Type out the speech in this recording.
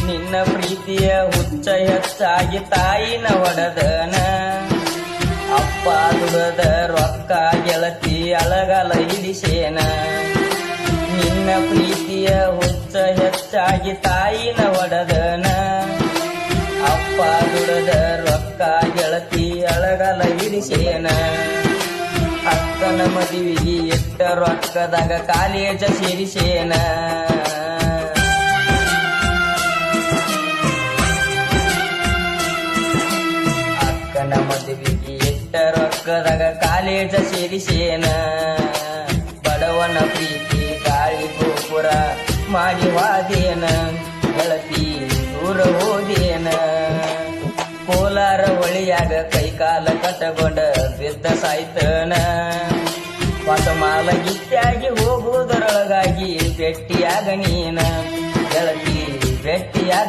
ನಿನ್ನ ಪ್ರೀತಿಯ ಹುಚ್ಚ ಹೆಚ್ಚಾಗಿ ತಾಯಿನ ಒಡದನ ಅಪ್ಪ ದುಡದ ರೊಕ್ಕ ಗೆಳತಿ ಅಳಗಲ ಇಡಿಸೇನ ನಿನ್ನ ಪ್ರೀತಿಯ ಹುಚ್ಚ ಹೆಚ್ಚಾಗಿ ತಾಯಿನ ಒಡದನ ಅಪ್ಪ ದುಡದ ರೊಕ್ಕ ಗೆಳತಿ ಅಳಗಲ ಇಡಿಸೇನ ಅಕ್ಕನ ಮದುವೆಗೆ ಎಟ್ಟ ರೊಕ್ಕದಾಗ ಕಾಲೇಜ ಸೇರಿಸೇನ ಅಕ್ಕನ ಮದುವೆಗೆ ಎಟ್ಟ ರೊಕ್ಕದಾಗ ಕಾಲೇಜ ಸೇರಿಸೇನ ಬಡವನ ಪ್ರೀತಿ ಗಾಳಿ ಗೋಪುರ ಮಾಡಿ ವಾದೇನ ಗೆಳತಿ ದೂರ ಹೋದೇನ ಕೋಲಾರ ಹೊಳಿಯಾಗ ಕೈಕಾಲ ಕಟ್ಟಗೊಂಡ ಬಿದ್ದ ಸಾಯ್ತನ ಹೊಸಮಾಲ ಗಿಟ್ಟಾಗಿ ಹೋಗುವುದರೊಳಗಾಗಿ ಭೆಟ್ಟಿಯಾಗ ನೀನ ಗೆಳತಿ ಭೆಟ್ಟಿಯಾಗ